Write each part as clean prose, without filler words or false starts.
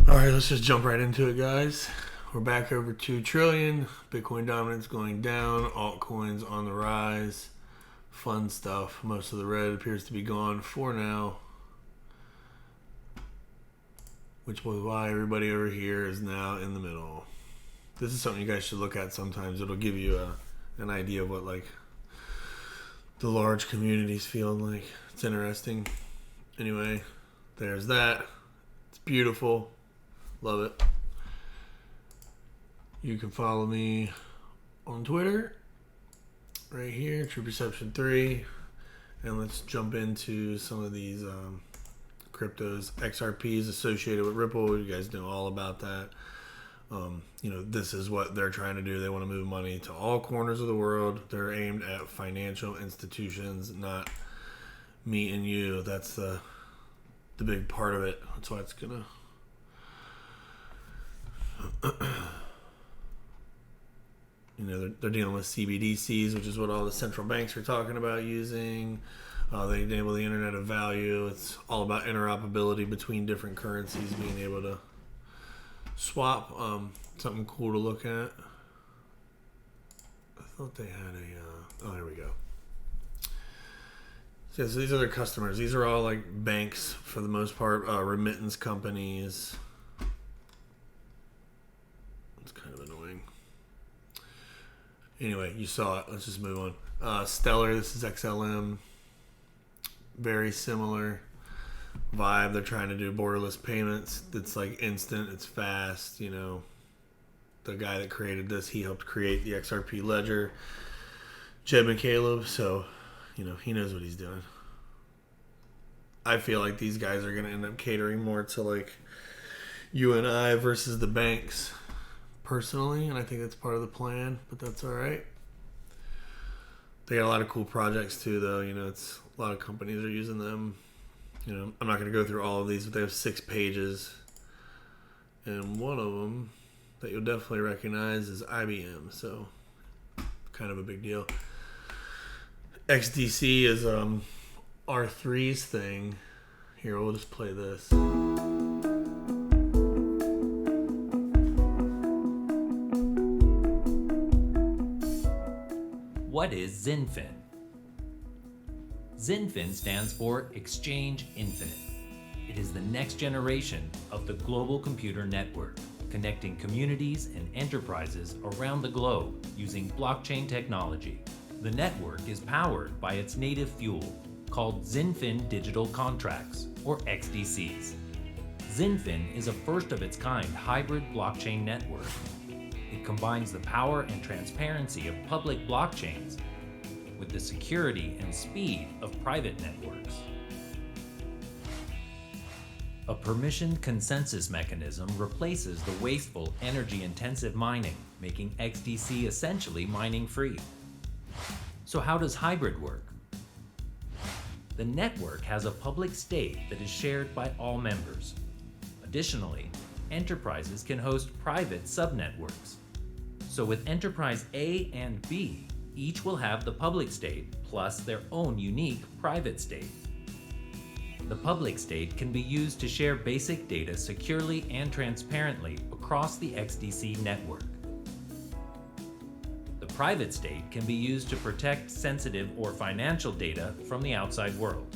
All right, let's just jump right into it, guys. We're back over 2 trillion. Bitcoin dominance going down. Altcoins on the rise. Fun stuff. Most of the red appears to be gone for now, which was why everybody over here is now in the middle. This is something you guys should look at sometimes. It'll give you an idea of what like the large communities feeling like. It's interesting. Anyway, there's that. It's beautiful. Love it. You can follow me on Twitter right here, True Perception 3. And let's jump into some of these cryptos. XRP is associated with Ripple. You guys know all about that. This is what they're trying to do. They want to move money to all corners of the world. They're aimed at financial institutions, not me and you. That's the big part of it. That's why it's gonna they're dealing with CBDCs, which is what all the central banks are talking about using. They enable the Internet of Value. It's all about interoperability between different currencies, being able to swap. Something cool to look at. I thought they had there we go. So these are their customers. These are all like banks for the most part, remittance companies. It's kind of annoying. Anyway, you saw it. Let's just move on. Stellar, this is XLM. Very similar vibe. They're trying to do borderless payments. It's like instant. It's fast. The guy that created this, he helped create the XRP ledger. Jeb McCaleb. So, he knows what he's doing. I feel like these guys are going to end up catering more to like you and I versus the banks. Personally, and I think that's part of the plan, but that's all right. They got a lot of cool projects too, though. It's a lot of companies are using them. I'm not going to go through all of these, but they have 6 pages, and one of them that you'll definitely recognize is IBM. So, kind of a big deal. XDC is R3's thing. Here, we'll just play this. What is XinFin? XinFin stands for Exchange Infinite. It is the next generation of the global computer network, connecting communities and enterprises around the globe using blockchain technology. The network is powered by its native fuel, called XinFin Digital Contracts, or XDCs. XinFin is a first-of-its-kind hybrid blockchain network. It combines the power and transparency of public blockchains with the security and speed of private networks. A permissioned consensus mechanism replaces the wasteful, energy-intensive mining, making XDC essentially mining-free. So how does hybrid work? The network has a public state that is shared by all members. Additionally, enterprises can host private subnetworks. So with Enterprise A and B, each will have the public state plus their own unique private state. The public state can be used to share basic data securely and transparently across the XDC network. The private state can be used to protect sensitive or financial data from the outside world.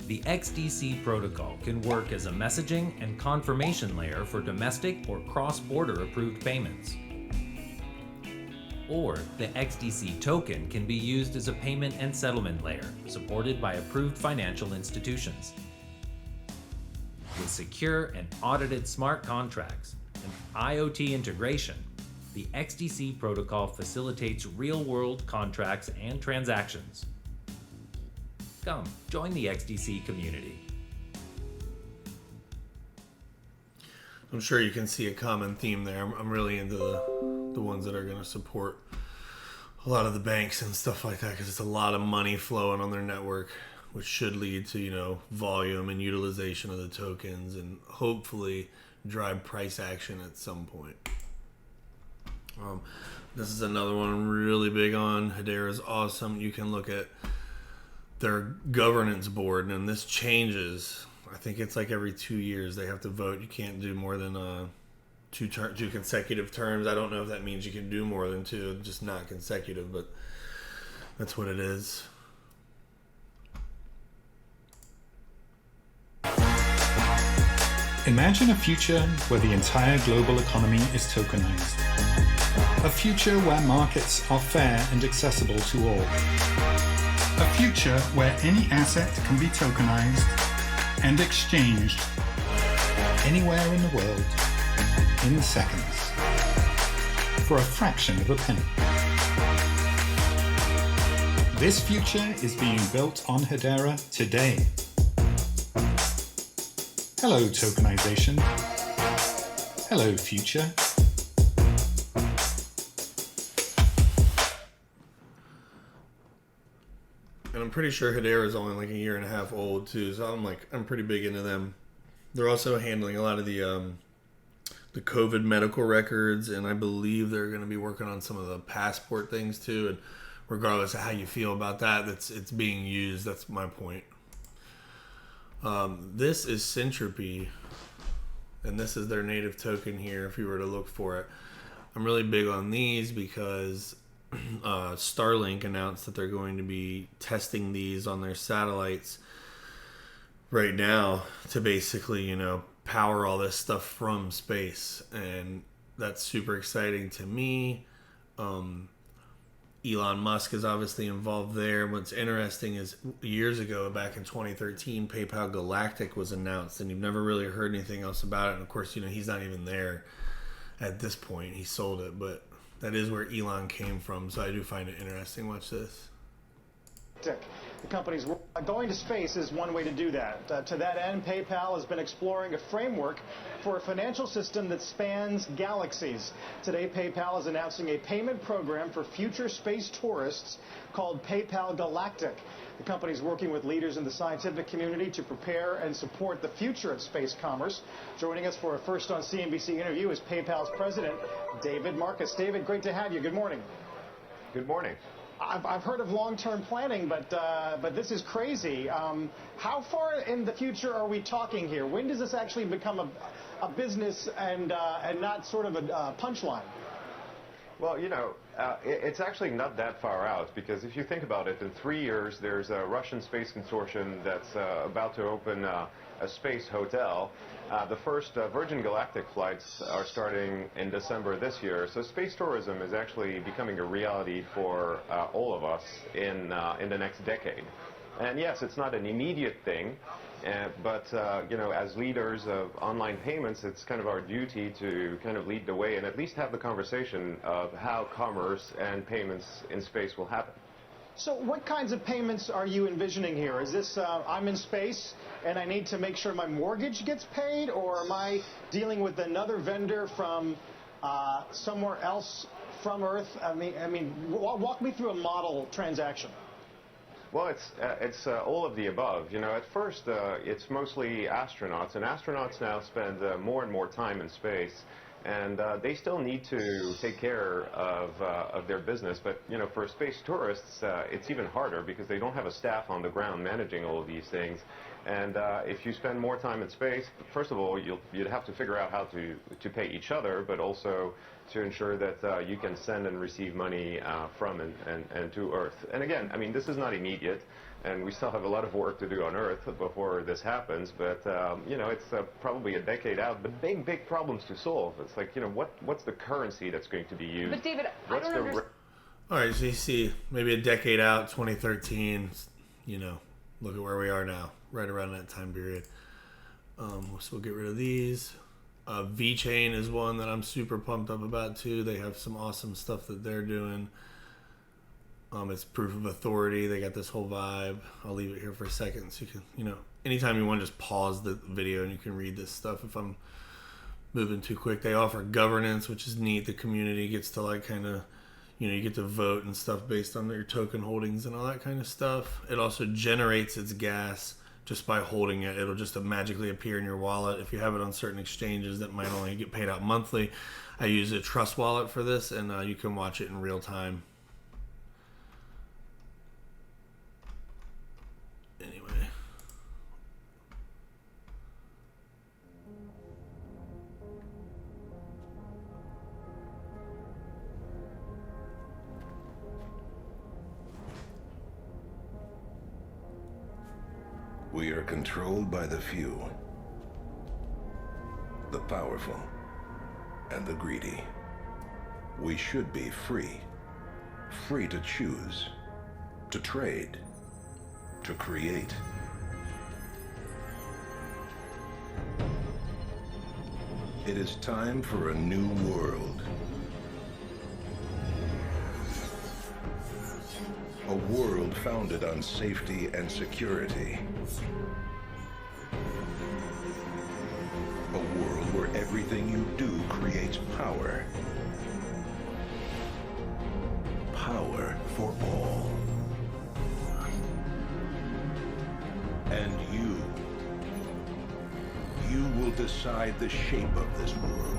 The XDC protocol can work as a messaging and confirmation layer for domestic or cross-border approved payments. Or the XDC token can be used as a payment and settlement layer, supported by approved financial institutions. With secure and audited smart contracts and IoT integration, the XDC protocol facilitates real-world contracts and transactions. Come, join the XDC community. I'm sure you can see a common theme there. I'm really into the ones that are going to support a lot of the banks and stuff like that, because it's a lot of money flowing on their network, which should lead to volume and utilization of the tokens, and hopefully drive price action at some point. This is another one I'm really big on. Hedera is awesome. You can look at their governance board, and this changes. I think it's like every 2 years they have to vote. You can't do more than two consecutive terms. I don't know if that means you can do more than two, just not consecutive, but that's what it is. Imagine a future where the entire global economy is tokenized. A future where markets are fair and accessible to all. A future where any asset can be tokenized and exchanged anywhere in the world in seconds for a fraction of a penny. This future is being built on Hedera today. Hello, tokenization. Hello, future. And I'm pretty sure Hedera is only like a year and a half old too, so I'm pretty big into them. They're also handling a lot of the COVID medical records, and I believe they're going to be working on some of the passport things too. And regardless of how you feel about that, it's being used. That's my point. This is Syntropy, and this is their native token here if you were to look for it. I'm really big on these because Starlink announced that they're going to be testing these on their satellites right now to basically, power all this stuff from space, and that's super exciting to me. Elon Musk is obviously involved there. What's interesting is years ago, back in 2013, PayPal Galactic was announced, and you've never really heard anything else about it. And of course, he's not even there at this point. He sold it, but that is where Elon came from, so I do find it interesting. Watch this. The company's going to space is one way to do that. To that end, PayPal has been exploring a framework for a financial system that spans galaxies. Today, PayPal is announcing a payment program for future space tourists called PayPal Galactic. The company is working with leaders in the scientific community to prepare and support the future of space commerce. Joining us for a First on CNBC interview is PayPal's president, David Marcus. David, great to have you. Good morning. Good morning. I've heard of long-term planning, but this is crazy. How far in the future are we talking here? When does this actually become a business and not sort of a punchline? Well, it's actually not that far out, because if you think about it, in 3 years, there's a Russian space consortium that's about to open a space hotel. The first Virgin Galactic flights are starting in December this year, so space tourism is actually becoming a reality for all of us in the next decade. And yes, it's not an immediate thing, but as leaders of online payments, it's kind of our duty to kind of lead the way and at least have the conversation of how commerce and payments in space will happen. So what kinds of payments are you envisioning here? Is this I'm in space and I need to make sure my mortgage gets paid, or am I dealing with another vendor from somewhere else from Earth? I mean, walk me through a model transaction. Well, it's all of the above. At first, it's mostly astronauts, and astronauts now spend more and more time in space, and they still need to take care of their business. But for space tourists, it's even harder because they don't have a staff on the ground managing all of these things. And if you spend more time in space, first of all, you'd have to figure out how to pay each other, but also to ensure that you can send and receive money from and to Earth. And again, this is not immediate, and we still have a lot of work to do on Earth before this happens, but it's probably a decade out, but big problems to solve. It's like, what's the currency that's going to be used? But David, I don't understand. All right, so you see maybe a decade out, 2013, look at where we are now, right around that time period. So we'll get rid of these. VeChain is one that I'm super pumped up about too. They have some awesome stuff that they're doing. It's proof of authority. They got this whole vibe. I'll leave it here for a second so you can, anytime you want to just pause the video and you can read this stuff if I'm moving too quick. They offer governance, which is neat. The community gets to you get to vote and stuff based on your token holdings and all that kind of stuff. It also generates its gas just by holding it. It'll just magically appear in your wallet. If you have it on certain exchanges that might only get paid out monthly, I use a Trust Wallet for this, and you can watch it in real time. Anyway, We are controlled by the few, the powerful, and the greedy. We should be free. Free to choose, to trade, to create. It is time for a new world. A world founded on safety and security. A world where everything you do creates power. Power for all. And you will decide the shape of this world.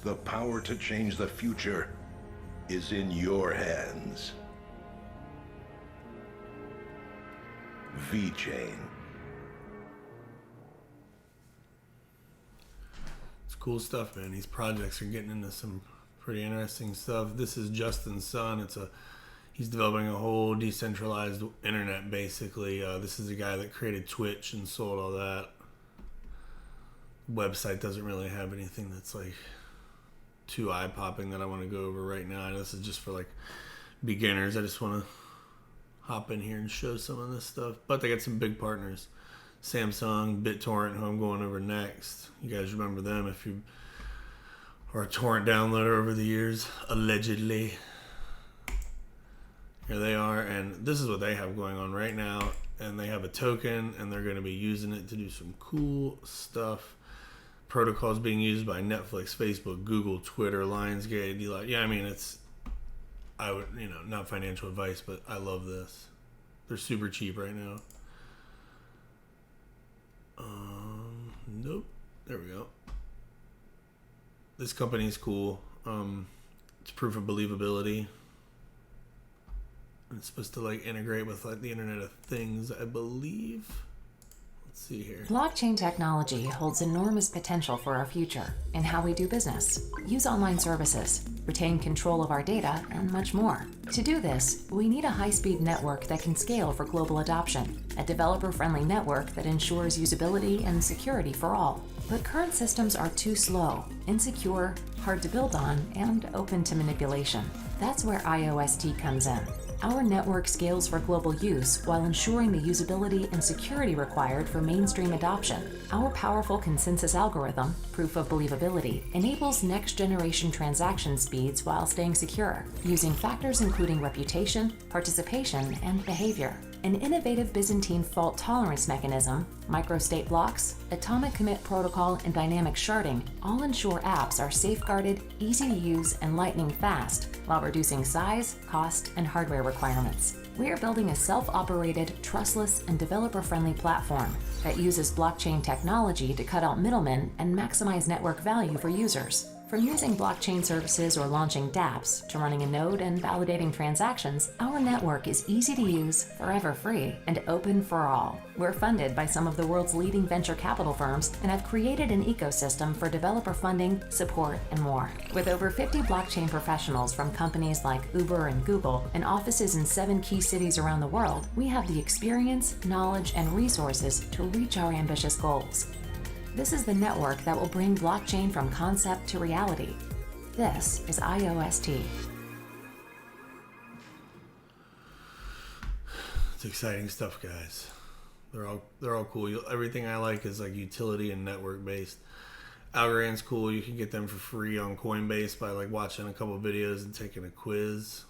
The power to change the future is in your hands. V-Chain. It's cool stuff, man. These projects are getting into some pretty interesting stuff. This is Justin's son. He's developing a whole decentralized internet, basically. This is a guy that created Twitch and sold all that. Website doesn't really have anything that's like too eye-popping that I want to go over right now. This is just for like beginners. I just want to hop in here and show some of this stuff. But they got some big partners. Samsung, BitTorrent, who I'm going over next. You guys remember them if you are a torrent downloader over the years, allegedly. Here they are, and this is what they have going on right now. And they have a token, and they're going to be using it to do some cool stuff. Protocols being used by Netflix, Facebook, Google, Twitter, Lionsgate. Yeah, I mean, I would, not financial advice, but I love this. They're super cheap right now. Nope. There we go. This company's cool. It's proof of believability. It's supposed to integrate with the Internet of Things, I believe. Let's see here. Blockchain technology holds enormous potential for our future in how we do business, use online services, retain control of our data, and much more. To do this, we need a high-speed network that can scale for global adoption, a developer-friendly network that ensures usability and security for all. But current systems are too slow, insecure, hard to build on, and open to manipulation. That's where IOST comes in. Our network scales for global use while ensuring the usability and security required for mainstream adoption. Our powerful consensus algorithm, proof of believability, enables next-generation transaction speeds while staying secure, using factors including reputation, participation, and behavior. An innovative Byzantine fault tolerance mechanism, microstate blocks, atomic commit protocol, and dynamic sharding all ensure apps are safeguarded, easy to use, and lightning fast, while reducing size, cost, and hardware requirements. We are building a self-operated, trustless, and developer-friendly platform that uses blockchain technology to cut out middlemen and maximize network value for users. From using blockchain services or launching dApps to running a node and validating transactions, our network is easy to use, forever free, and open for all. We're funded by some of the world's leading venture capital firms and have created an ecosystem for developer funding, support, and more. With over 50 blockchain professionals from companies like Uber and Google and offices in 7 key cities around the world, we have the experience, knowledge, and resources to reach our ambitious goals. This is the network that will bring blockchain from concept to reality. This is IOST. It's exciting stuff, guys. They're all cool. Everything I like is utility and network based. Algorand's cool. You can get them for free on Coinbase by watching a couple videos and taking a quiz.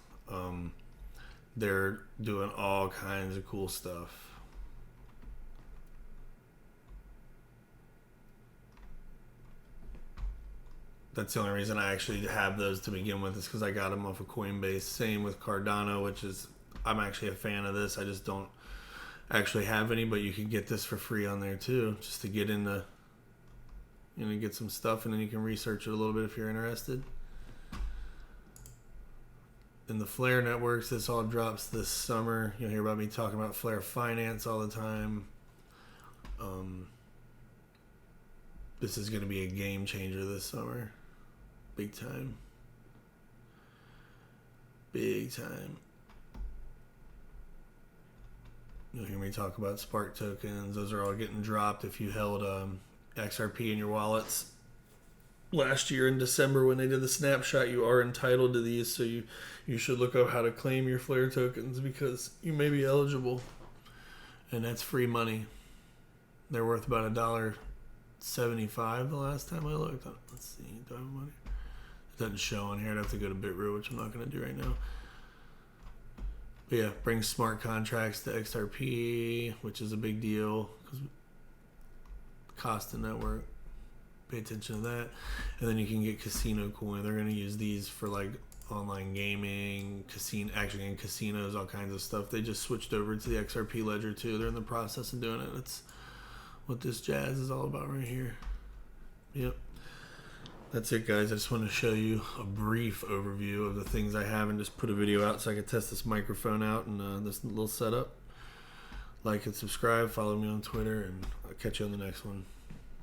They're doing all kinds of cool stuff. That's the only reason I actually have those to begin with, is because I got them off of Coinbase. Same with Cardano, which is, I'm actually a fan of this. I just don't actually have any, but you can get this for free on there too, just to get into, get some stuff, and then you can research it a little bit if you're interested. In the FLR networks, this all drops this summer. You'll hear about me talking about FLR Finance all the time. This is going to be a game changer this summer. Big time. Big time. You'll hear me talk about Spark tokens. Those are all getting dropped if you held XRP in your wallets. Last year in December when they did the snapshot, you are entitled to these, so you should look up how to claim your FLR tokens because you may be eligible. And that's free money. They're worth about $1.75 the last time I looked. Let's see, do I have money? It doesn't show on here. I'd have to go to Bitrue, which I'm not going to do right now. But yeah, bring smart contracts to XRP, which is a big deal because cost of network. Pay attention to that. And then you can get casino coin. They're going to use these for like online gaming, casino, actually in casinos, all kinds of stuff. They just switched over to the XRP ledger too. They're in the process of doing it. It's what this jazz is all about right here. Yep. That's it, guys. I just want to show you a brief overview of the things I have and just put a video out so I could test this microphone out and this little setup. Like and subscribe. Follow me on Twitter, and I'll catch you on the next one.